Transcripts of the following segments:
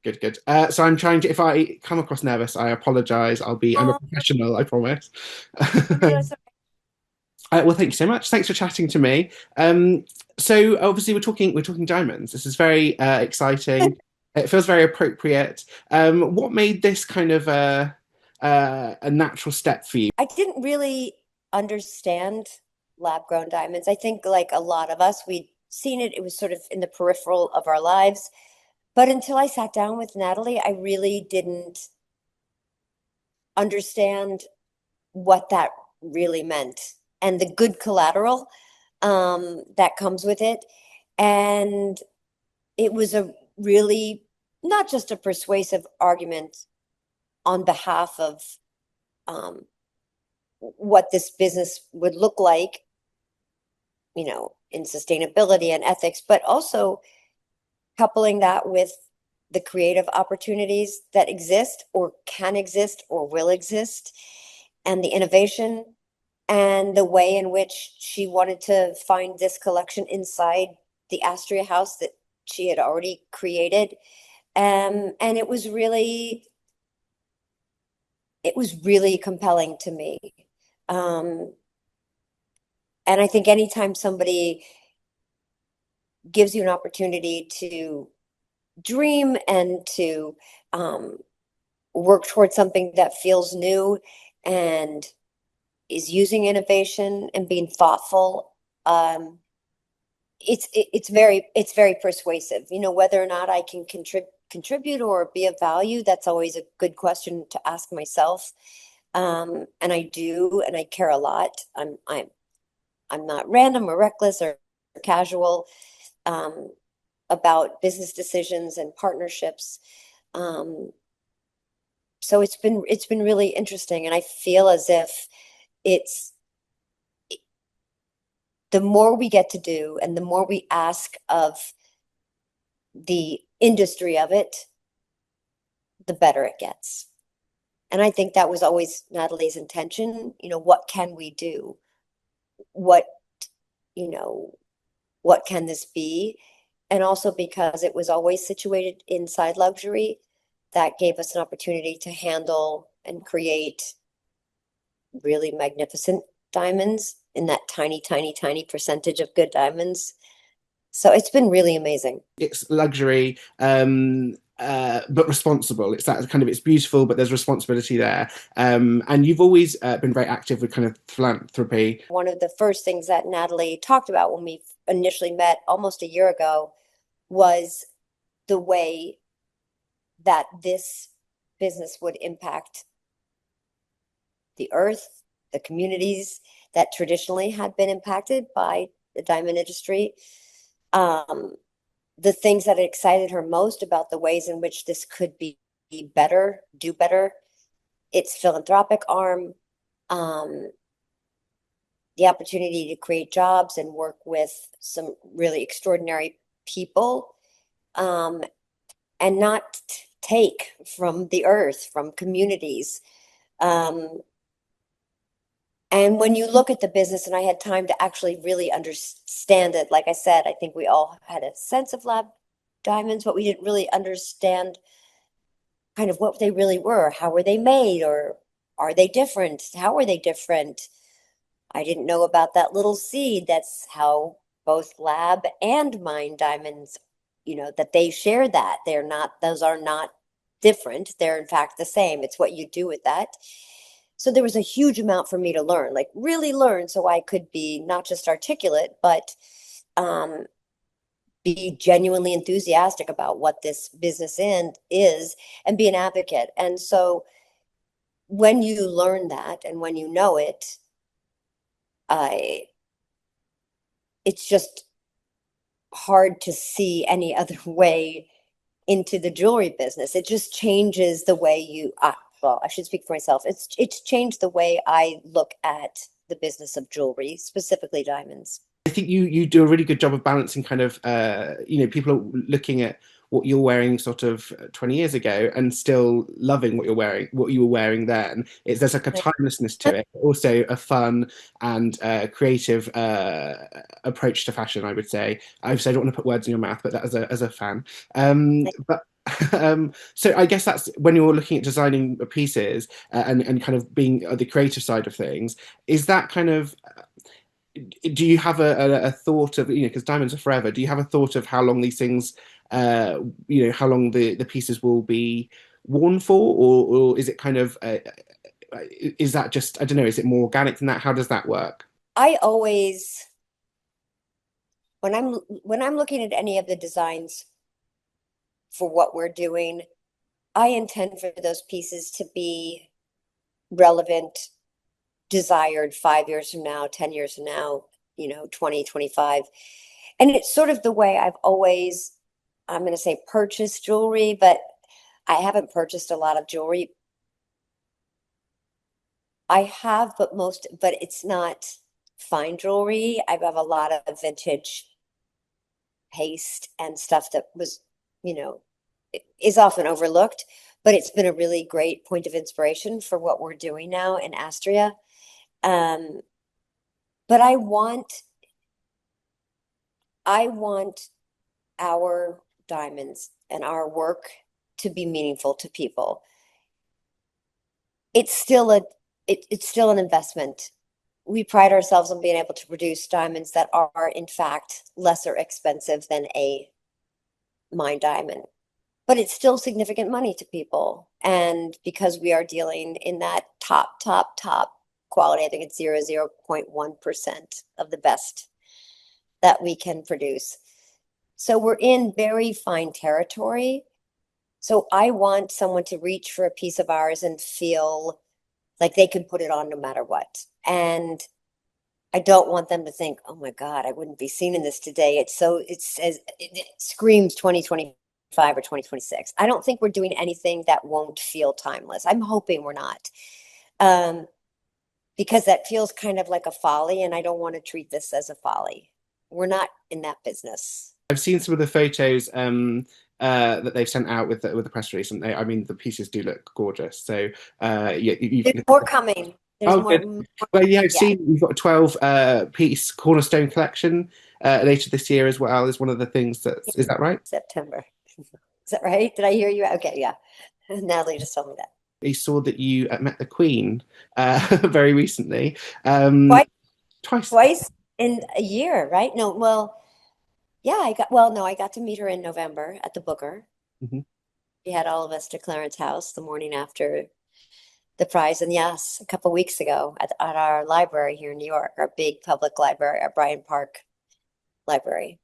Good, good. So I'm trying to, if I come across nervous, I apologize. I'm a Oh, professional, I promise. no, it's Well, thank you so much. Thanks for chatting to me. So obviously we're talking diamonds. This is very exciting. It feels very appropriate. What made this kind of a natural step for you? I didn't really understand lab-grown diamonds. I think like a lot of us, we'd seen it, it was sort of in the peripheral of our lives. But until I sat down with Natalie, I really didn't understand what that really meant and the good collateral that comes with it. And it was a really not just a persuasive argument on behalf of um, what this business would look like, in sustainability and ethics, but also coupling that with the creative opportunities that exist or can exist or will exist, and the innovation and the way in which she wanted to find this collection inside the Astria house that she had already created. And it was really compelling to me. Um, and I think anytime somebody gives you an opportunity to dream and to um, work towards something that feels new and is using innovation and being thoughtful, um, it's very persuasive. Whether or not I can contribute or be of value, that's always a good question to ask myself. And I do, and I care a lot. I'm not random or reckless or casual um, about business decisions and partnerships. Um, so it's been really interesting, and I feel as if it's the more we get to do and the more we ask of the industry of it, the better it gets. And I think that was always Natalie's intention. What can we do? What, you know, what can this be? And also because it was always situated inside luxury, that gave us an opportunity to handle and create really magnificent diamonds in that tiny, tiny, tiny percentage of good diamonds. So it's been really amazing. It's luxury, but responsible. It's that kind of it's beautiful, but there's responsibility there. And you've always been very active with kind of philanthropy. One of the first things that Natalie talked about when we initially met almost a year ago was the way that this business would impact the earth, the communities that traditionally had been impacted by the diamond industry. Um, the things that excited her most about the ways in which this could be better, do better, its philanthropic arm, um, the opportunity to create jobs and work with some really extraordinary people, um, and not take from the earth, from communities. Um, and when you look at the business, and I had time to actually really understand it, like I said, I think we all had a sense of lab diamonds, but we didn't really understand kind of what they really were. How were they made, or are they different? How are they different? I didn't know about that little seed. That's how both lab and mine diamonds, that they share that. Those are not different. They're in fact the same. It's what you do with that. So there was a huge amount for me to learn, like really learn so I could be not just articulate, but um, be genuinely enthusiastic about what this business is and be an advocate. And so when you learn that and when you know it, I it's just hard to see any other way into the jewelry business. It just changes the way well, I should speak for myself. It's changed the way I look at the business of jewelry, specifically diamonds. I think you do a really good job of balancing kind of people are looking at what you're wearing sort of 20 years ago and still loving what you were wearing then. There's like a timelessness to it, but also a fun and creative approach to fashion, I would say. Obviously, I don't want to put words in your mouth, but that as a fan. But So I guess that's when you're looking at designing pieces and kind of being the creative side of things. Is that kind of do you have a thought of, because diamonds are forever? Do you have a thought of how long these things, how long the pieces will be worn for, or is it kind of is that just, I don't know, is it more organic than that? How does that work? I always, when I'm looking at any of the designs for what we're doing, I intend for those pieces to be relevant, desired 5 years from now, 10 years from now, 20, 25. And it's sort of the way I've always, I'm going to say purchased jewelry, but I haven't purchased a lot of jewelry. I have, but it's not fine jewelry. I have a lot of vintage paste and stuff that was, you know, is often overlooked, but it's been a really great point of inspiration for what we're doing now in Astria. Um, but I want our diamonds and our work to be meaningful to people. It's still it's still an investment. We pride ourselves on being able to produce diamonds that are in fact lesser expensive than a mine diamond. But it's still significant money to people. And because we are dealing in that top quality, I think it's 0.1% of the best that we can produce. So we're in very fine territory. So I want someone to reach for a piece of ours and feel like they can put it on no matter what. And I don't want them to think, oh my God, I wouldn't be seen in this today. It says, it screams 2025 or 2026. I don't think we're doing anything that won't feel timeless. I'm hoping we're not. Um, because that feels kind of like a folly, and I don't want to treat this as a folly. We're not in that business. I've seen some of the photos that they've sent out with the press release, and I mean, the pieces do look gorgeous. So yeah, There's more coming. There's oh, more, good. more Well, yeah, I've yeah, seen you've got a 12 piece cornerstone collection later this year as well. Is one of the things that's, is that right? September. Is that right? Did I hear you? Okay, yeah. Natalie just told me that. I saw that you met the Queen very recently. Um, Twice, twice. twice in a year, right? No, well, yeah, no, I got to meet her in November at the Booker. Mhm. She had all of us to Clarence House the morning after the prize. And yes, a couple weeks ago at our library here in New York, our big public library, our Bryant Park Library.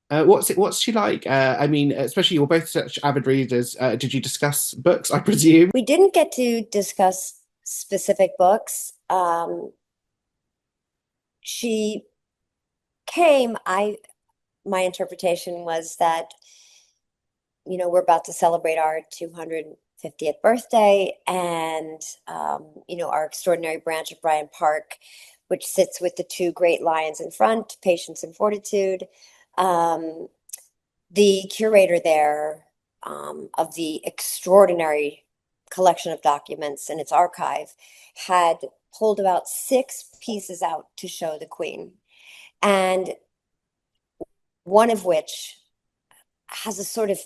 What's she like? I mean, especially you're both such avid readers. Did you discuss books, I presume? We didn't get to discuss specific books. She came, my interpretation was that, we're about to celebrate our 250th birthday, and our extraordinary branch of Bryant Park, which sits with the two great lions in front, Patience and Fortitude. Um, the curator there, of the extraordinary collection of documents in its archive, had pulled about 6 pieces out to show the Queen, and one of which has a sort of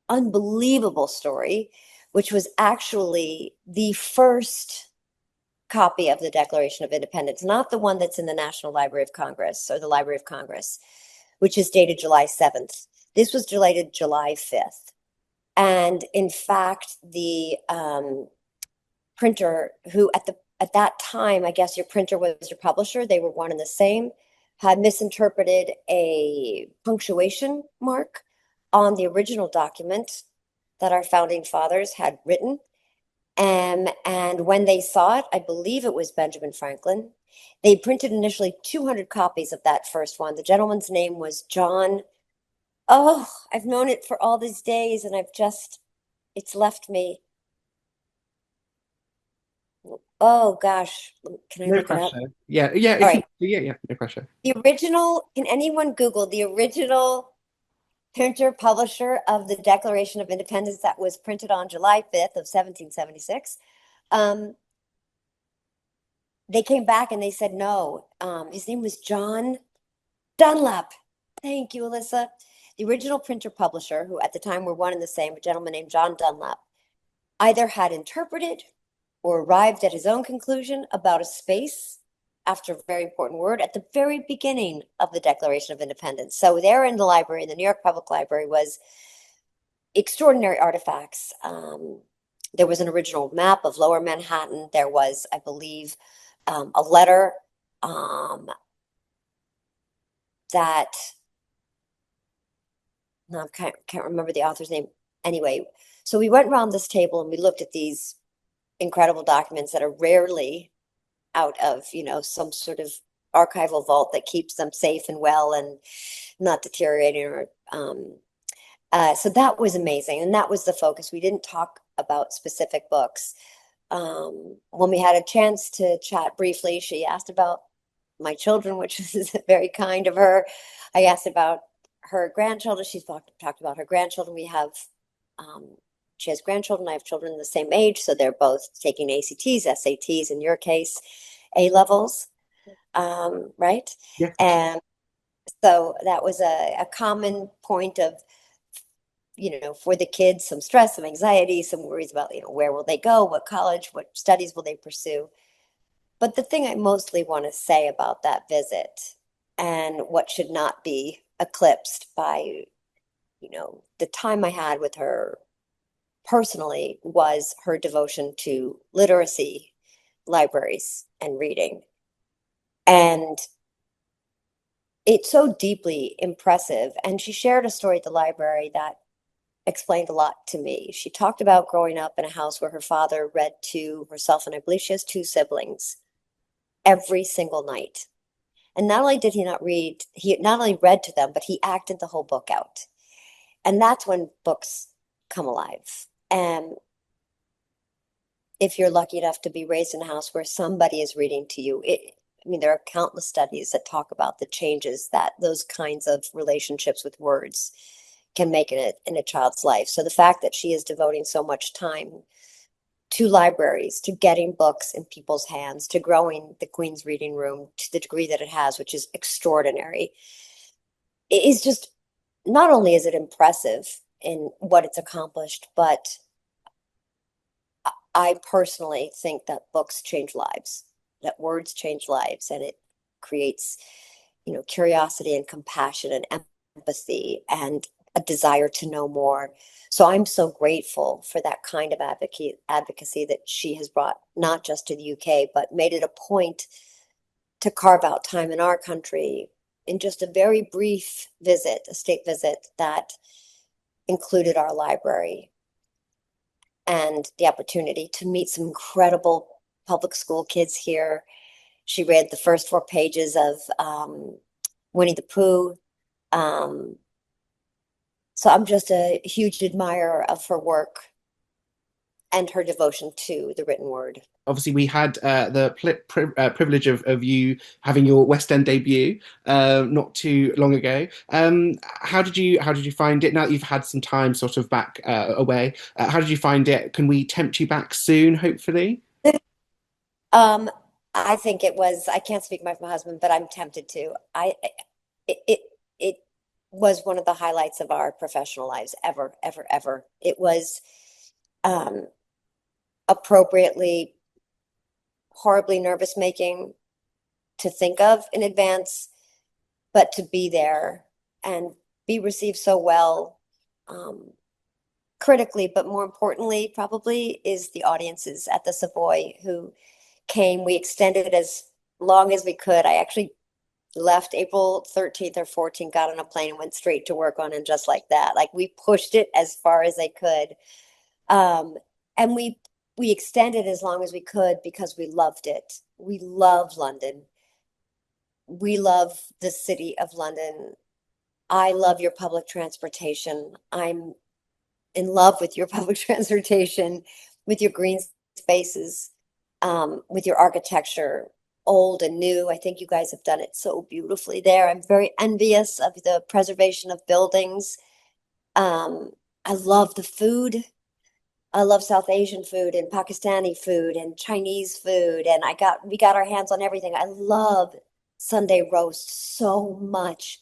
unbelievable story, which was actually the first copy of the Declaration of Independence, not the one that's in the National Library of Congress or the Library of Congress, which is dated July 7th. This was dated July 5th. And in fact, the printer who at that time, I guess your printer was your publisher, they were one and the same, had misinterpreted a punctuation mark on the original document that our founding fathers had written. And when they saw it, I believe it was Benjamin Franklin, they printed initially 200 copies of that first one. The gentleman's name was John. Oh, I've known it for all these days, and it's left me. Oh gosh, can I No look it up? pressure. Yeah, yeah. All If you, right. yeah, yeah. No pressure. The original, can anyone Google the original printer publisher of the Declaration of Independence that was printed on July 5th of 1776? Um, they came back and they said no. His name was John Dunlap. Thank you, Alyssa. the original printer publisher, who at the time were one and the same, a gentleman named John Dunlap, either had interpreted or arrived at his own conclusion about a space after a very important word at the very beginning of the Declaration of Independence. So there in the library, the New York Public Library, was extraordinary artifacts. There was an original map of Lower Manhattan. There was, I believe, a letter that no, I can't remember the author's name. Anyway, so we went around this table and we looked at these incredible documents that are rarely out of, some sort of archival vault that keeps them safe and well and not deteriorating or so that was amazing. And that was the focus. We didn't talk about specific books. When we had a chance to chat briefly, she asked about my children, which is very kind of her. I asked about her grandchildren. She's talked about her grandchildren. She has grandchildren. I have children the same age, so they're both taking ACTs, SATs, in your case, A levels, right? Yeah. And so that was a common point of, for the kids, some stress, some anxiety, some worries about, where will they go, what college, what studies will they pursue. But the thing I mostly want to say about that visit, and what should not be eclipsed by, the time I had with her personally, was her devotion to literacy, libraries, and reading. And it's so deeply impressive. And she shared a story at the library that explained a lot to me. She talked about growing up in a house where her father read to herself, and I believe she has two siblings, every single night. And not only did he not read, he not only read to them, but he acted the whole book out. And that's when books come alive. And if you're lucky enough to be raised in a house where somebody is reading to you, there are countless studies that talk about the changes that those kinds of relationships with words can make in a child's life. So the fact that she is devoting so much time to libraries, to getting books in people's hands, to growing the Queen's Reading Room to the degree that it has, which is extraordinary, it is just, not only is it impressive in what it's accomplished, but I personally think that books change lives, that words change lives, and it creates, curiosity and compassion and empathy and a desire to know more. So I'm so grateful for that kind of advocacy that she has brought, not just to the UK, but made it a point to carve out time in our country in just a very brief visit, a state visit that included our library, and the opportunity to meet some incredible public school kids here. She read the first 4 pages of Winnie the Pooh. So I'm just a huge admirer of her work and her devotion to the written word. Obviously, we had the privilege of you having your West End debut not too long ago. How did you find it? Now that you've had some time sort of back away, how did you find it? Can we tempt you back soon, hopefully? Um, I think it was, I can't speak for my husband, but I'm tempted to. It was one of the highlights of our professional lives ever, ever, ever. It was um, appropriately horribly nervous making to think of in advance, but to be there and be received so well, critically, but more importantly, probably, is the audiences at the Savoy who came. We extended as long as we could. I actually left April 13th or 14th, got on a plane and went straight to work on And Just Like That. Like, we pushed it as far as I could. And we extended as long as we could because we loved it. We love London. We love the city of London. I love your public transportation. I'm in love with your public transportation, with your green spaces, with your architecture, old and new. I think you guys have done it so beautifully there. I'm very envious of the preservation of buildings. I love the food. I love South Asian food and Pakistani food and Chinese food, and we got our hands on everything. I love Sunday roast so much.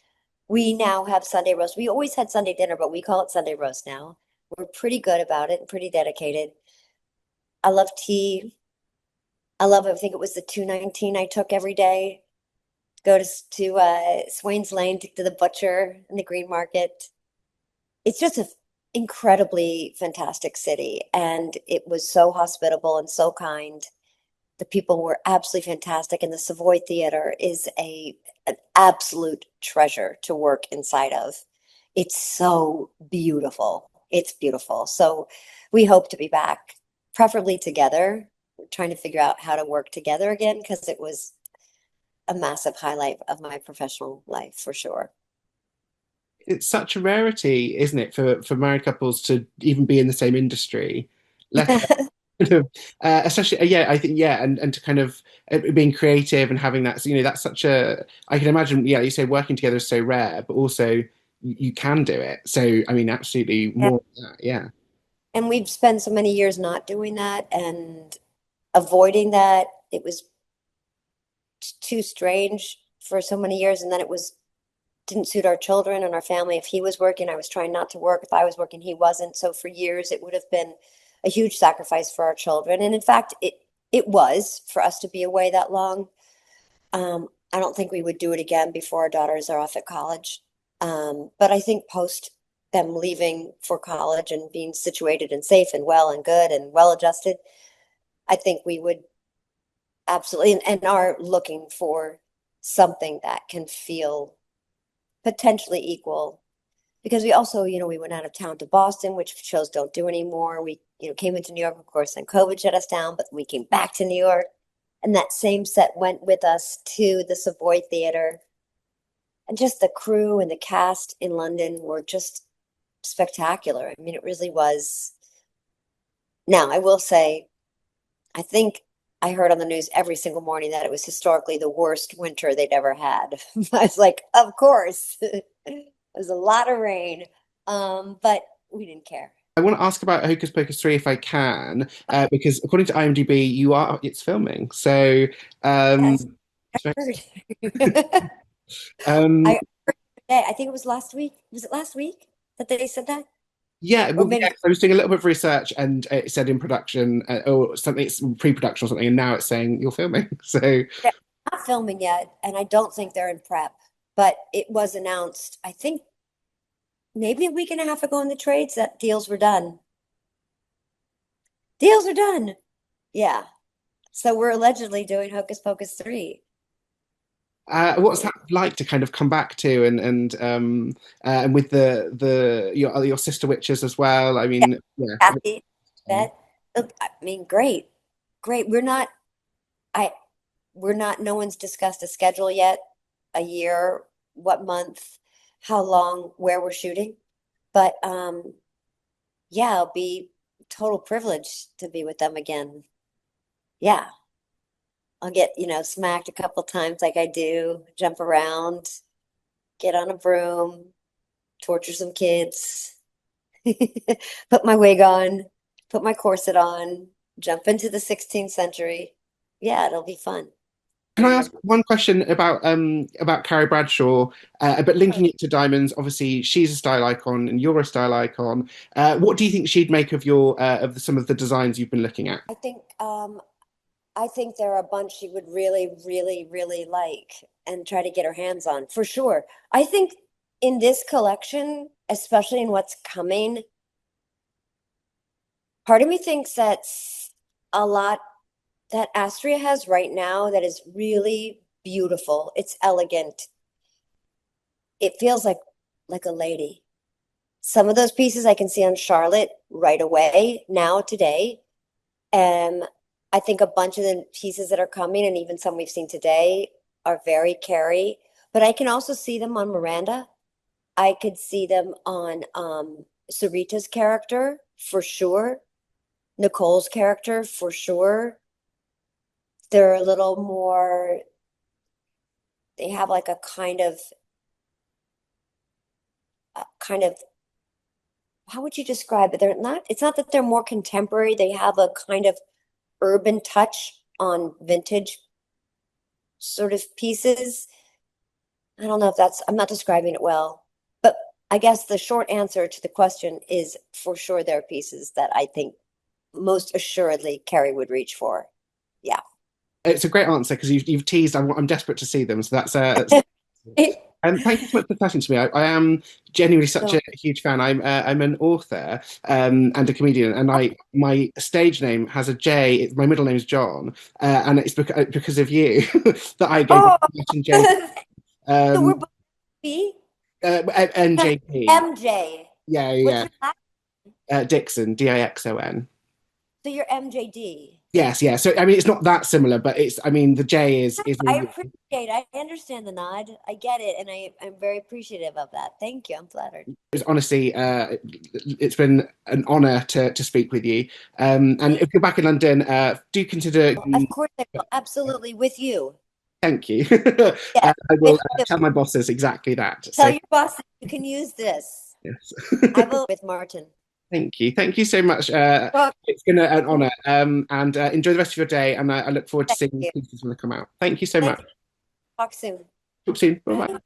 We now have Sunday roast. We always had Sunday dinner, but we call it Sunday roast now. We're pretty good about it and pretty dedicated. I love tea. I think it was the 219 I took every day. Go to Swains Lane to the butcher in the Green Market. It's just an incredibly fantastic city, and it was so hospitable and so kind. The people were absolutely fantastic, and the Savoy Theater is a an absolute treasure to work inside of. It's so beautiful. It's beautiful. So we hope to be back, preferably together. We're trying to figure out how to work together again because it was a massive highlight of my professional life for sure. It's such a rarity, isn't it, for married couples to even be in the same industry, let kind of, especially yeah, I think yeah, and to kind of being creative and having that, so, that's such a, I can imagine, yeah, you say working together is so rare, but also you can do it. So I mean, absolutely Yeah. more of that, yeah. And we've spent so many years not doing that and avoiding that. It was too strange for so many years, and then it was didn't suit our children and our family. If he was working, I was trying not to work. If I was working, he wasn't. So for years, it would have been a huge sacrifice for our children. And in fact, it was for us to be away that long. I don't think we would do it again before our daughters are off at college. But I think post them leaving for college and being situated and safe and well and good and well adjusted, I think we would absolutely and are looking for something that can feel potentially equal because we also, we went out of town to Boston, which shows don't do anymore. We, came into New York, of course, and COVID shut us down, but we came back to New York. And that same set went with us to the Savoy Theater. And just the crew and the cast in London were just spectacular. I mean, it really was. Now, I will say, I think I heard on the news every single morning that it was historically the worst winter they'd ever had. I was like, of course. It was a lot of rain. But we didn't care. I want to ask about Hocus Pocus 3 if I can, because according to IMDb, it's filming. So, um, Yes, I heard. um, I I think it was last week. Was it last week that they said that? yeah, Or well, yeah, maybe 'cause I was doing a little bit of research and it said in production or something, it's pre-production or something, and now it's saying you're filming. So, they're not filming yet, and I don't think they're in prep. But it was announced, I think maybe a week and a half ago in the trades that deals were done. Deals are done. Yeah. So we're allegedly doing Hocus Pocus 3. what's that like to kind of come back to and with the your sister witches as well? I mean, yeah. Happy that look, I mean, great. Great. I we're not no one's discussed a schedule yet, a year, what month, how long, where we're shooting. But yeah, it'll be total privilege to be with them again. Yeah. I'll get, smacked a couple times like I do, jump around, get on a broom, torture some kids, put my wig on, put my corset on, jump into the 16th century. Yeah, it'll be fun. Can I ask one question about Carrie Bradshaw, but linking it to diamonds? Obviously, she's a style icon, and you're a style icon. What do you think she'd make of some of the designs you've been looking at? I think there are a bunch she would really, really, really like and try to get her hands on for sure. I think in this collection, especially in what's coming, part of me thinks that's a lot that Astria has right now that is really beautiful. It's elegant. It feels like a lady. Some of those pieces I can see on Charlotte right away now today. And I think a bunch of the pieces that are coming and even some we've seen today are very Carrie, but I can also see them on Miranda. I could see them on Sarita's character for sure. Nicole's character for sure. They're a little more, they have like a kind of, how would you describe it? It's not that they're more contemporary. They have a kind of urban touch on vintage sort of pieces. I don't know if that's, I'm not describing it well, but I guess the short answer to the question is for sure there are pieces that I think most assuredly Carrie would reach for. Yeah. It's a great answer because you've teased. I'm desperate to see them. So and thank you so much for chatting to me. I am genuinely such So, a huge fan. I'm an author and a comedian, and I my stage name has a J. My middle name is John, and it's because of you that I gave oh, Martin J. so we're Um, both B? NJP. MJ. Yeah, What's yeah. your last? Dixon, Dixon. So you're MJD. Yes, yeah. So I mean, it's not that similar, but it's. I mean, the J is I all. appreciate, I understand the nod. I get it, and I'm very appreciative of that. Thank you. I'm flattered. It's honestly, it's been an honour to speak with you. And Thank if you're back in London, do consider. you. Of course I will. Absolutely. With you. Thank you. Yes, I will with you. tell my bosses exactly that. Tell So your boss that you can use this. yes, I will with Martin. thank you so much. Talk, It's been an honour. And enjoy the rest of your day. And I look forward to thank seeing you. pieces when they come out. Thank you so Thank much. you. Talk soon. Talk soon. Bye bye. Bye.